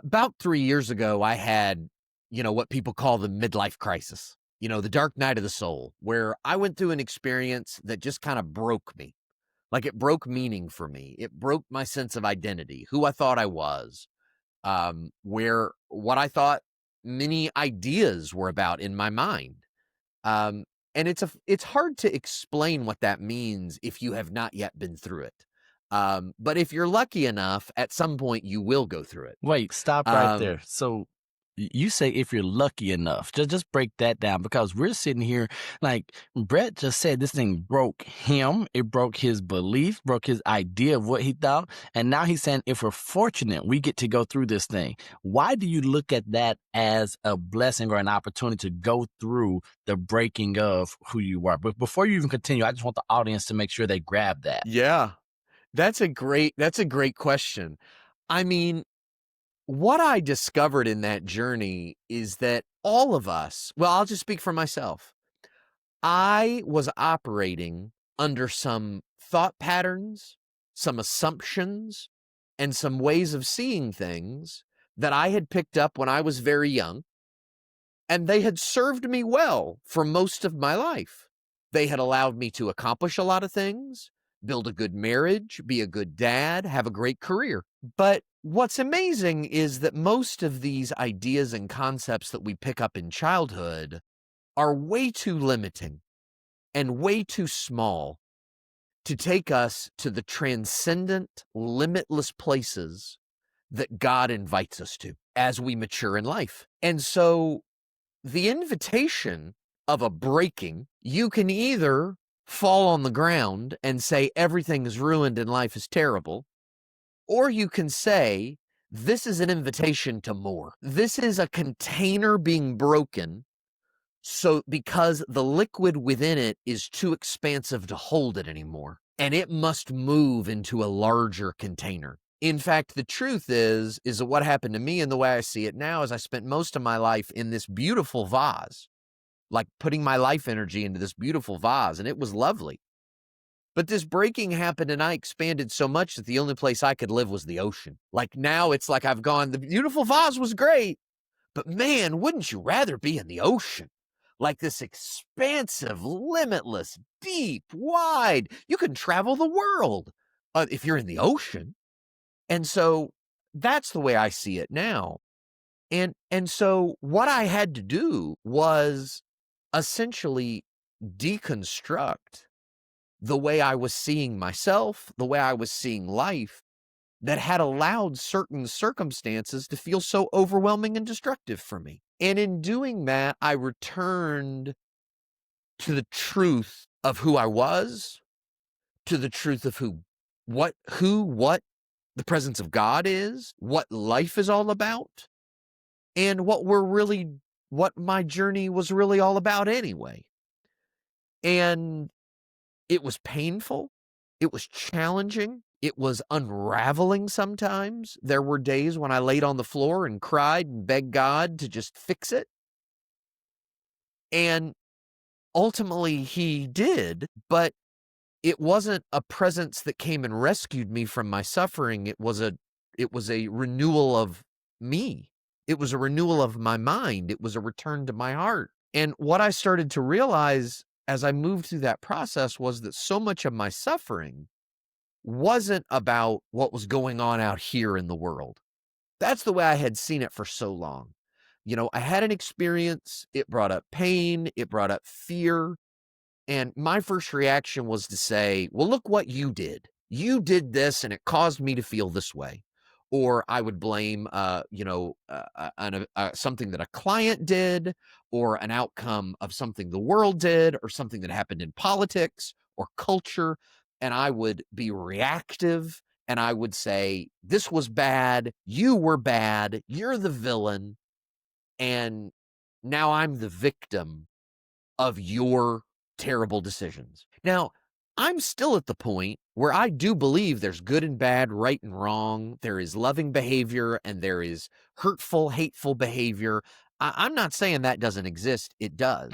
About 3 years ago, I had, what people call the midlife crisis, the dark night of the soul, where I went through an experience that just kind of broke me. Like it broke meaning for me. It broke my sense of identity, who I thought I was, where what I thought many ideas were about in my mind. Um, and it's hard to explain what that means if you have not yet been through it. But if you're lucky enough, at some point you will go through it. Wait, stop right Um, there. So you say if you're lucky enough, just break that down because we're sitting here like Brett just said this thing broke him, it broke his belief, broke his idea of what he thought. And now he's saying if we're fortunate, we get to go through this thing. Why do you look at that as a blessing or an opportunity to go through the breaking of who you are? But before you even continue, I just want the audience to make sure they grab that. yeah, that's a great question. I mean, what I discovered in that journey is that all of us, well, I'll just speak for myself. I was operating under some thought patterns, some assumptions, and some ways of seeing things that I had picked up when I was very young, and they had served me well for most of my life. They had allowed me to accomplish a lot of things, build a good marriage, be a good dad, have a great career. But what's amazing is that most of these ideas and concepts that we pick up in childhood are way too limiting and way too small to take us to the transcendent, limitless places that God invites us to as we mature in life. And so the invitation of a breaking, you can either fall on the ground and say everything is ruined and life is terrible, or you can say this is an invitation to more. This is a container being broken, so because the liquid within it is too expansive to hold it anymore, and it must move into a larger container. In fact, the truth is that what happened to me and the way I see it now is I spent most of my life in this beautiful vase, like putting my life energy into this beautiful vase, and it was lovely. But this breaking happened and I expanded so much that the only place I could live was the ocean. Like now it's like I've gone, the beautiful vase was great, but man, wouldn't you rather be in the ocean? Like this expansive, limitless, deep, wide. You can travel the world if you're in the ocean. And so that's the way I see it now. And so what I had to do was essentially deconstruct the way I was seeing myself, the way I was seeing life that had allowed certain circumstances to feel so overwhelming and destructive for me. And in doing that, I returned to the truth of who I was, to the truth of what the presence of God is, what life is all about, and what my journey was really all about anyway. And it was painful. It was challenging. It was unraveling sometimes. There were days when I laid on the floor and cried and begged God to just fix it. And ultimately he did, but it wasn't a presence that came and rescued me from my suffering. It was a renewal of me. It was a renewal of my mind. It was a return to my heart. And what I started to realize as I moved through that process was that so much of my suffering wasn't about what was going on out here in the world. That's the way I had seen it for so long. I had an experience, it brought up pain, it brought up fear, and my first reaction was to say, well, look what you did. You did this and it caused me to feel this way. Or I would blame, something that a client did, or an outcome of something the world did, or something that happened in politics or culture. And I would be reactive and I would say, this was bad. You were bad. You're the villain. And now I'm the victim of your terrible decisions. Now, I'm still at the point where I do believe there's good and bad, right and wrong. There is loving behavior and there is hurtful, hateful behavior. I'm not saying that doesn't exist. It does.